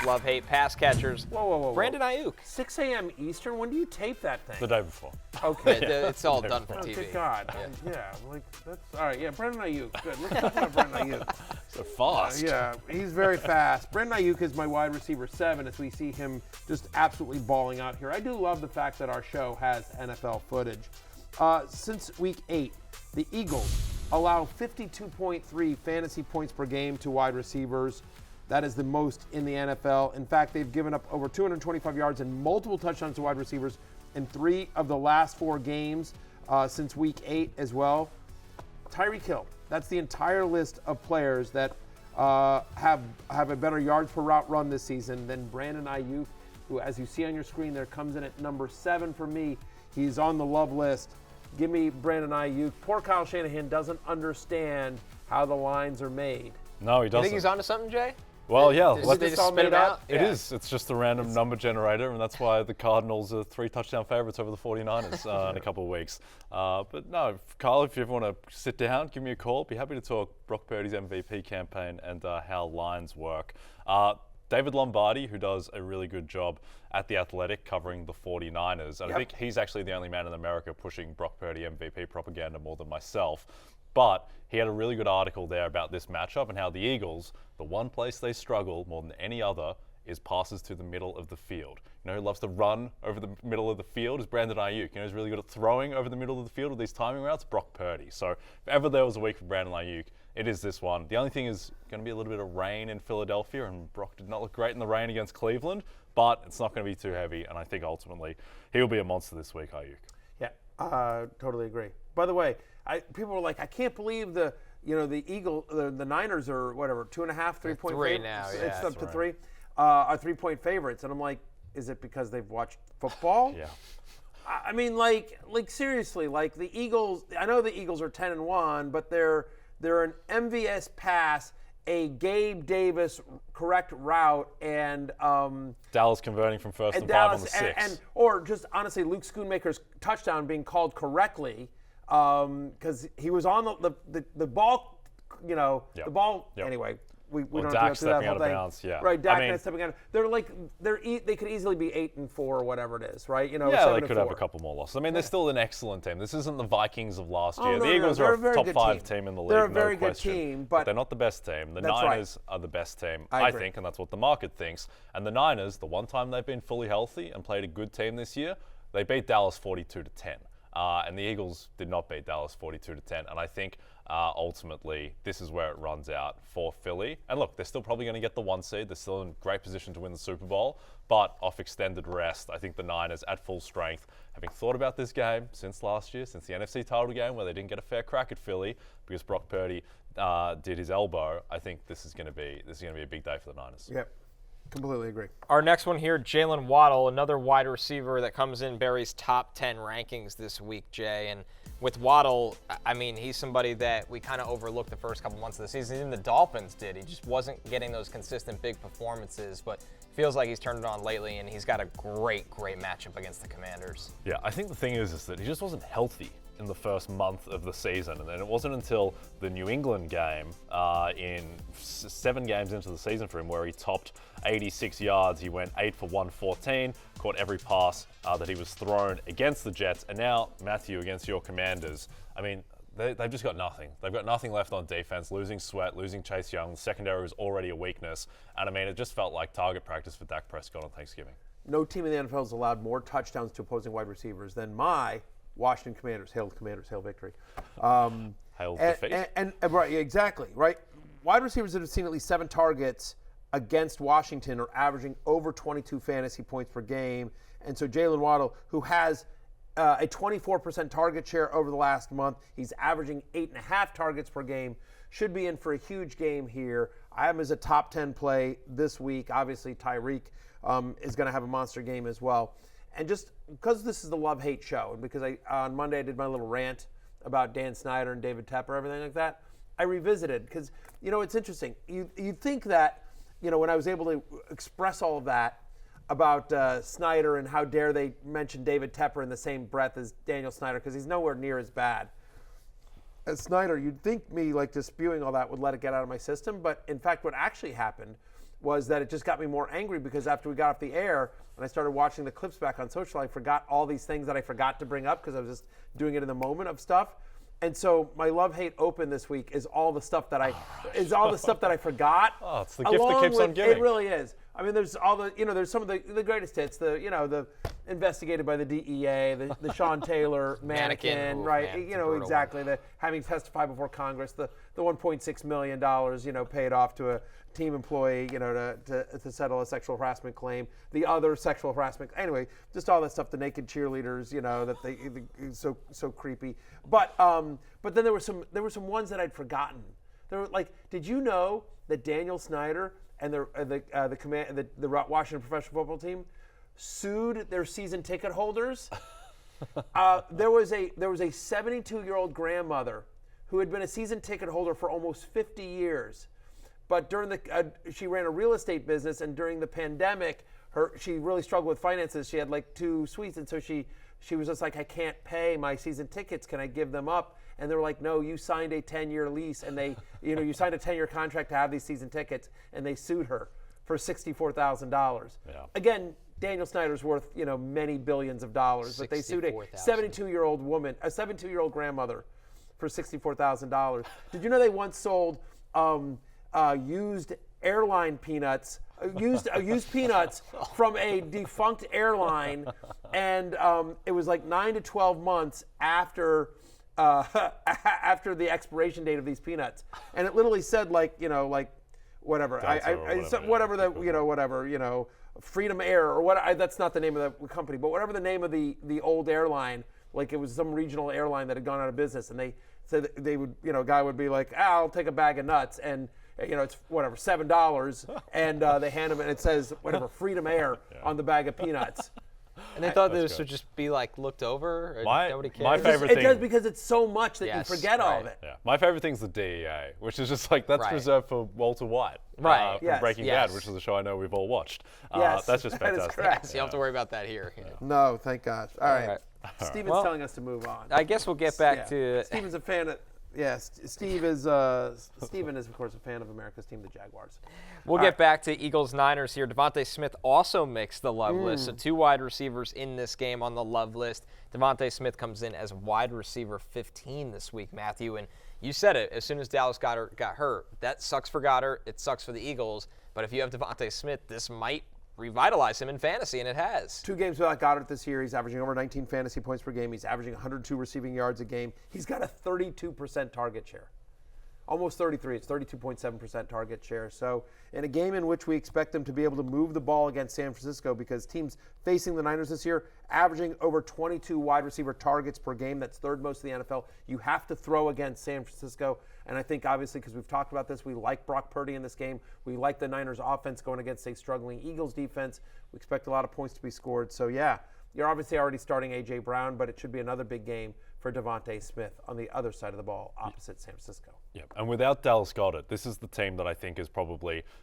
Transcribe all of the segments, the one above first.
love-hate pass catchers. Whoa. Brandon Aiyuk. 6 a.m. Eastern? When do you tape that thing? The day before. Okay. It's all done for Oh, TV. good God. Yeah, like, that's, all right, yeah, Brandon Aiyuk. Good. Let's talk about Brandon Aiyuk. So fast. Yeah, he's very fast. Brandon Aiyuk is my wide receiver 7 as we see him just absolutely balling out here. I do love the fact that our show has NFL footage. Since week 8, the Eagles allow 52.3 fantasy points per game to wide receivers. That is the most in the NFL. In fact, they've given up over 225 yards and multiple touchdowns to wide receivers in 3 of the last 4 games since week 8 as well. Tirico Hill. That's the entire list of players that have a better yards per route run this season than Brandon Aiyuk, who, as you see on your screen there, comes in at number 7 for me. He's on the love list. Give me Brandon Aiyuk. Poor Kyle Shanahan doesn't understand how the lines are made. No, he doesn't. You think he's onto something, Jay? Well, yeah. They just spit it out? It is. It's just a random number generator, and that's why the Cardinals are 3 touchdown favorites over the 49ers in a couple of weeks. But no, Kyle, if you ever want to sit down, give me a call. Be happy to talk Brock Purdy's MVP campaign and how lines work. David Lombardi, who does a really good job at The Athletic covering the 49ers. And I think he's actually the only man in America pushing Brock Purdy MVP propaganda more than myself. But he had a really good article there about this matchup and how the Eagles, the one place they struggle more than any other is passes to the middle of the field. You know who loves to run over the middle of the field is Brandon Aiyuk. You know who's really good at throwing over the middle of the field with these timing routes? Brock Purdy. So if ever there was a week for Brandon Aiyuk, it is this one. The only thing is going to be a little bit of rain in Philadelphia, and Brock did not look great in the rain against Cleveland, but it's not going to be too heavy, and I think ultimately he'll be a monster this week, Aiyuk. Yeah, totally agree. By the way, people were like, I can't believe the Niners are whatever 2.5, 3 point 3 favorites. now, yeah. It's up to 3. Are 3 point favorites, and I'm like, is it because they've watched football? Yeah. I mean, like seriously, like the Eagles. I know the Eagles are 10-1, but they're an MVS pass, a Gabe Davis correct route, and Dallas converting from first and 5 on the 6. Or just honestly, Luke Schoonmaker's touchdown being called correctly because he was on the ball. You know, the ball. Yep. Anyway. We don't Dak have to go through that stepping whole out of thing. bounds, yeah. Right, Dak I mean, stepping out. They could easily be 8-4 or whatever it is, right? You know, yeah, they 7-4. could have a couple more losses. I mean, they're still an excellent team. This isn't the Vikings of last year. No, The Eagles they're are a very top good 5 team in the league, They're a very no good question. team, but they're not the best team. The That's Niners are the best team, I think, and that's what the market thinks. And the Niners, the one time they've been fully healthy and played a good team this year, they beat Dallas 42-10. And the Eagles did not beat Dallas 42-10. And I think ultimately this is where it runs out for Philly. And look, they're still probably going to get the 1 seed. They're still in great position to win the Super Bowl. But off extended rest, I think the Niners at full strength, having thought about this game since last year, since the NFC title game where they didn't get a fair crack at Philly because Brock Purdy did his elbow, I think this is going to be a big day for the Niners. Yep. Completely agree. Our next one here, Jaylen Waddle, another wide receiver that comes in Barry's top 10 rankings this week, Jay. And with Waddle, I mean, he's somebody that we kind of overlooked the first couple months of the season. Even the Dolphins did. He just wasn't getting those consistent big performances, but feels like he's turned it on lately, and he's got a great matchup against the Commanders. Yeah, I think the thing is that he just wasn't healthy in the first month of the season, and then it wasn't until the New England game in 7 games into the season for him where he topped 86 yards. He went 8 for 114, caught every pass that he was thrown against the Jets, and now Matthew against your Commanders. I mean, they've just got nothing. They've got nothing left on defense, losing Sweat, losing Chase Young. The secondary was already a weakness, and I mean, it just felt like target practice for Dak Prescott on Thanksgiving. No team in the NFL has allowed more touchdowns to opposing wide receivers than my Washington Commanders. Hail victory. Hail defeat. And right, exactly, right? Wide receivers that have seen at least 7 targets against Washington are averaging over 22 fantasy points per game. And so Jaylen Waddle, who has a 24% target share over the last month, he's averaging 8.5 targets per game, should be in for a huge game here. I have him as a top 10 play this week. Obviously, Tyreek is going to have a monster game as well. And just because this is the love-hate show, and because on Monday I did my little rant about Dan Snyder and David Tepper, everything like that, I revisited because, you know, it's interesting. You'd think that, you know, when I was able to express all of that about Snyder and how dare they mention David Tepper in the same breath as Daniel Snyder because he's nowhere near as bad as Snyder, you'd think me like just spewing all that would let it get out of my system. But in fact, what actually happened was that it just got me more angry because after we got off the air and I started watching the clips back on social, I forgot all these things that I forgot to bring up because I was just doing it in the moment of stuff. And so my love-hate open this week is all the stuff that I forgot. Oh, it's the gift that keeps on giving. It really is. I mean, there's all the, there's some of the greatest hits. The investigated by the DEA, the Sean Taylor mannequin, right? Man, exactly. The having testified before Congress, the $1.6 million, paid off to a team employee, to settle a sexual harassment claim. The other sexual harassment. Anyway, just all that stuff. The naked cheerleaders, that they so creepy. But then there were some ones that I'd forgotten. There were did you know that Daniel Snyder and the Washington professional football team sued their season ticket holders? There was a 72-year-old grandmother who had been a season ticket holder for almost 50 years. But during she ran a real estate business, and during the pandemic, she really struggled with finances. She had 2 suites, and so she was just like, I can't pay my season tickets. Can I give them up? And they were like, no, you signed a 10-year lease, and they, you signed a 10-year contract to have these season tickets, and they sued her for $64,000. Yeah. Again, Daniel Snyder's worth, many billions of dollars, but they sued a 72-year-old woman, a 72-year-old grandmother, for $64,000. Did you know they once sold used airline peanuts, used peanuts from a defunct airline, and it was 9 to 12 months after the expiration date of these peanuts, and it literally said whatever, Freedom Air or what? That's not the name of the company, but whatever the name of the old airline, it was some regional airline that had gone out of business, and they said they would, guy would be like, I'll take a bag of nuts, and it's whatever, $7, and they hand him, and it says whatever, Freedom Air on the bag of peanuts. And they thought this would just be looked over. Or nobody cares. My favorite thing. thing. It does because it's so much that you forget all of it. Yeah. My favorite thing is the DEA, which is just that's reserved for Walter White. Right. From Breaking Bad, which is a show I know we've all watched. Yes. That's just fantastic. That is correct. So you don't have to worry about that here. No, thank gosh. All right. Steven's telling us to move on. I guess we'll get back to. Steven's a fan of. Yes, Steven is, of course, a fan of America's team, the Jaguars. We'll get back to Eagles-Niners here. Devontae Smith also makes the love list, so 2 wide receivers in this game on the love list. Devontae Smith comes in as wide receiver 15 this week, Matthew, and you said it, as soon as Dallas Goedert got hurt. That sucks for Goedert. It sucks for the Eagles, but if you have Devontae Smith, this might revitalize him in fantasy, and it has. 2 games without Goddard this year. He's averaging over 19 fantasy points per game. He's averaging 102 receiving yards a game. He's got a 32% target share. Almost 33. It's 32.7% target share. So in a game in which we expect them to be able to move the ball against San Francisco, because teams facing the Niners this year averaging over 22 wide receiver targets per game. That's 3rd most in the NFL. You have to throw against San Francisco. And I think, obviously, because we've talked about this, we like Brock Purdy in this game. We like the Niners offense going against a struggling Eagles defense. We expect a lot of points to be scored. So, yeah, you're obviously already starting A.J. Brown, but it should be another big game for Devontae Smith on the other side of the ball, opposite San Francisco. Yep. And without Dallas Goedert, this is the team that I think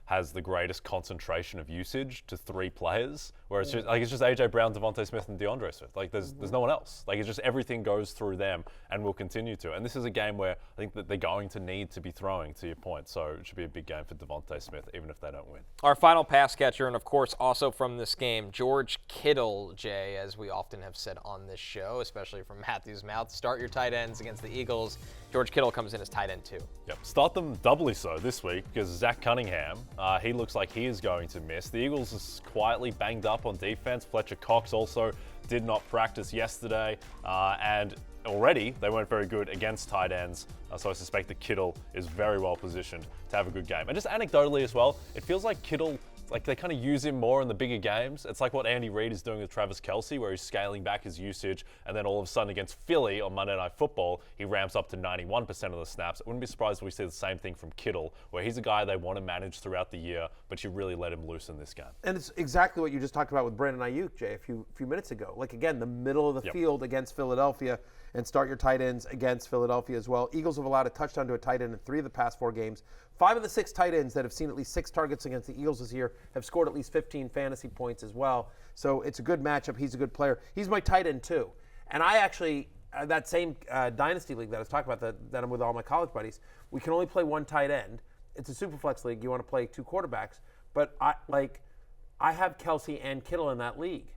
has the greatest concentration of usage to 3 players, where it's just it's just AJ Brown, Devontae Smith, and DeAndre Swift. There's no one else. It's just everything goes through them and will continue to. And this is a game where I think that they're going to need to be throwing, to your point. So it should be a big game for Devontae Smith, even if they don't win. Our final pass catcher, and of course also from this game, George Kittle, Jay, as we often have said on this show, especially from Matthew's mouth. Start your tight ends against the Eagles. George Kittle comes in as tight end 2. Yep. Start them doubly so this week because Zach Cunningham, he looks like he is going to miss. The Eagles is quietly banged up on defense. Fletcher Cox also did not practice yesterday, and already they weren't very good against tight ends. So I suspect that Kittle is very well positioned to have a good game. And just anecdotally as well, it feels like Kittle, they kind of use him more in the bigger games. It's like what Andy Reid is doing with Travis Kelce, where he's scaling back his usage, and then all of a sudden against Philly on Monday Night Football, he ramps up to 91% of the snaps. I wouldn't be surprised if we see the same thing from Kittle, where he's a guy they want to manage throughout the year, but you really let him loose in this game. And it's exactly what you just talked about with Bradon Aiyuk, Jay, a few minutes ago. Again, the middle of the field against Philadelphia, and start your tight ends against Philadelphia as well. Eagles have allowed a touchdown to a tight end in 3 of the past 4 games. 5 of the 6 tight ends that have seen at least 6 targets against the Eagles this year have scored at least 15 fantasy points as well. So it's a good matchup. He's a good player. He's my tight end too. And I actually, that same dynasty league that I was talking about, that I'm with all my college buddies, we can only play 1 tight end. It's a super flex league. You want to play 2 quarterbacks. but I have Kelsey and Kittle in that league.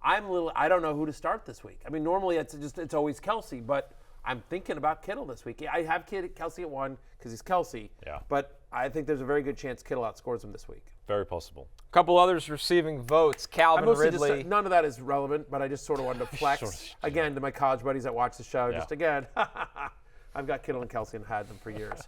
I don't know who to start this week. I mean, normally it's always Kelsey, but I'm thinking about Kittle this week. I have Kelsey at 1 because he's Kelsey. Yeah. But I think there's a very good chance Kittle outscores him this week. Very possible. A couple others receiving votes. Calvin Ridley. None of that is relevant, but I just sort of wanted to flex Sure. again to my college buddies that watch the show. Yeah. Just again, I've got Kittle and Kelsey and had them for years.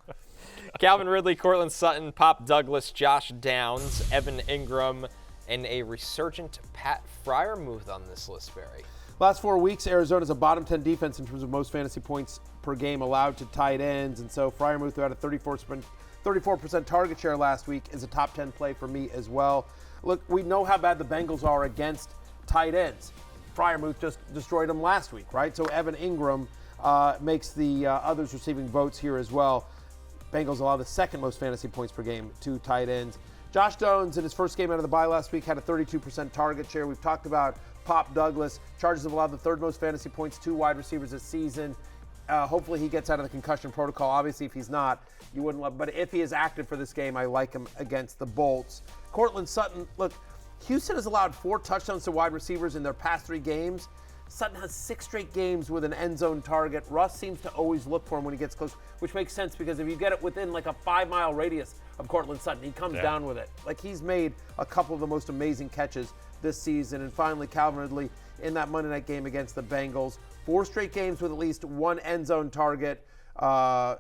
Calvin Ridley, Cortland Sutton, Pop Douglas, Josh Downs, Evan Ingram, and a resurgent Pat Freiermuth on this list, Barry. Last 4 weeks, Arizona's a bottom 10 defense in terms of most fantasy points per game allowed to tight ends. And so Freiermuth, who had a 34% target share last week, is a top 10 play for me as well. Look, we know how bad the Bengals are against tight ends. Freiermuth just destroyed them last week, right? So Evan Ingram makes the others receiving votes here as well. Bengals allow the second most fantasy points per game to tight ends. Josh Downs, in his first game out of the bye last week, had a 32% target share. We've talked about Pop Douglas. Chargers have allowed the third most fantasy points to wide receivers this season. Hopefully he gets out of the concussion protocol. Obviously, if he's not, you wouldn't love. But if he is active for this game, I like him against the Bolts. Cortland Sutton, look, Houston has allowed 4 touchdowns to wide receivers in their past 3 games. Sutton has 6 straight games with an end zone target. Russ seems to always look for him when he gets close, which makes sense because if you get it within like a 5-mile radius of Cortland Sutton, he comes down with it. Like, he's made a couple of the most amazing catches this season. And finally, Calvin Ridley in that Monday night game against the Bengals. 4 straight games with at least 1 end zone target.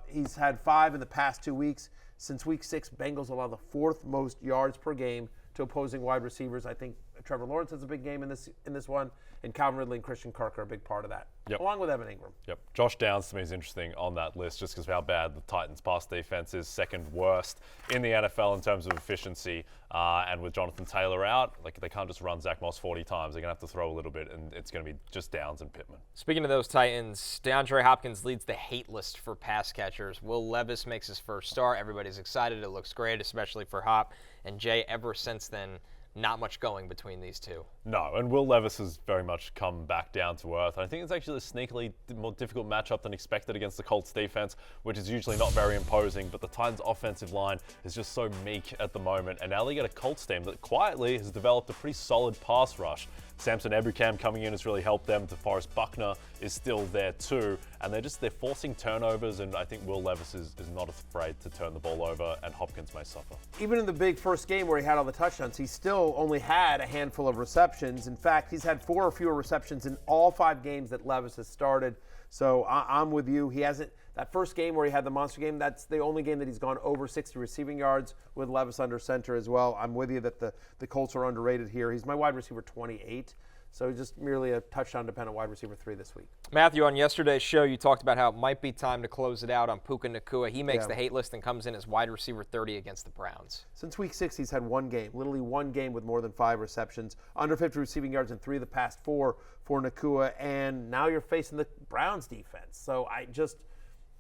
He's had 5 in the past 2 weeks. Since week 6, Bengals allow the 4th most yards per game to opposing wide receivers. I think Trevor Lawrence has a big game in this one, and Calvin Ridley and Christian Kirk are a big part of that, along with Evan Ingram. Yep. Josh Downs to me is interesting on that list just because of how bad the Titans' pass defense is, second worst in the NFL in terms of efficiency. And with Jonathan Taylor out, like, they can't just run Zach Moss 40 times. They're going to have to throw a little bit, and it's going to be just Downs and Pittman. Speaking of those Titans, DeAndre Hopkins leads the hate list for pass catchers. Will Levis makes his first start. Everybody's excited. It looks great, especially for Hop. And Jay, ever since then, not much going between these two. No, and Will Levis has very much come back down to earth. I think it's actually a sneakily more difficult matchup than expected against the Colts defense, which is usually not very imposing, but the Titans offensive line is just so meek at the moment. And now they get a Colts team that quietly has developed a pretty solid pass rush. Samson Ebukam coming in has really helped them. DeForest Buckner is still there too. And they're forcing turnovers, and I think Will Levis is not afraid to turn the ball over, and Hopkins may suffer. Even in the big first game where he had all the touchdowns, he still only had a handful of receptions. In fact, he's had 4 or fewer receptions in all 5 games that Levis has started. So I'm with you. He hasn't. That first game where he had the monster game, that's the only game that he's gone over 60 receiving yards with Levis under center as well. I'm with you that the Colts are underrated here. He's my wide receiver 28, so just merely a touchdown-dependent wide receiver 3 this week. Matthew, on yesterday's show, you talked about how it might be time to close it out on Puka Nacua. He makes the hate list and comes in as wide receiver 30 against the Browns. Since week 6, he's had 1 game, literally 1 game with more than 5 receptions, under 50 receiving yards in 3 of the past 4 for Nacua, and now you're facing the Browns defense. So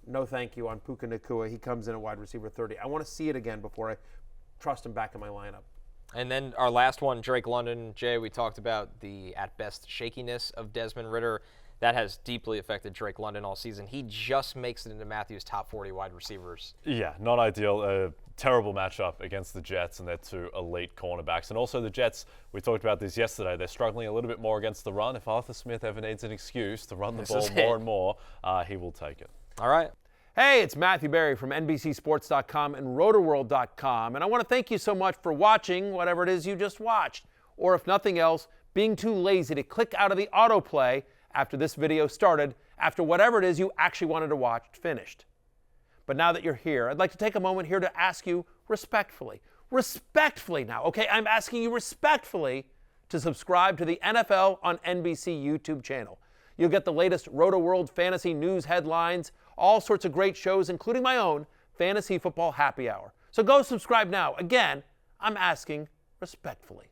no thank you on Puka Nacua. He comes in at wide receiver 30. I want to see it again before I trust him back in my lineup. And then our last one, Drake London. Jay, we talked about the, at best, shakiness of Desmond Ridder. That has deeply affected Drake London all season. He just makes it into Matthew's top 40 wide receivers. Yeah, not ideal. Terrible matchup against the Jets and their 2 elite cornerbacks. And also the Jets, we talked about this yesterday, they're struggling a little bit more against the run. If Arthur Smith ever needs an excuse to run the ball more and more, he will take it. All right. Hey, it's Matthew Berry from NBCSports.com and RotoWorld.com, and I want to thank you so much for watching whatever it is you just watched, or if nothing else, being too lazy to click out of the autoplay after this video started, after whatever it is you actually wanted to watch finished. But now that you're here, I'd like to take a moment here to ask you respectfully now, okay? I'm asking you respectfully to subscribe to the NFL on NBC YouTube channel. You'll get the latest RotoWorld fantasy news headlines, all sorts of great shows, including my own Fantasy Football Happy Hour. So go subscribe now. Again, I'm asking respectfully.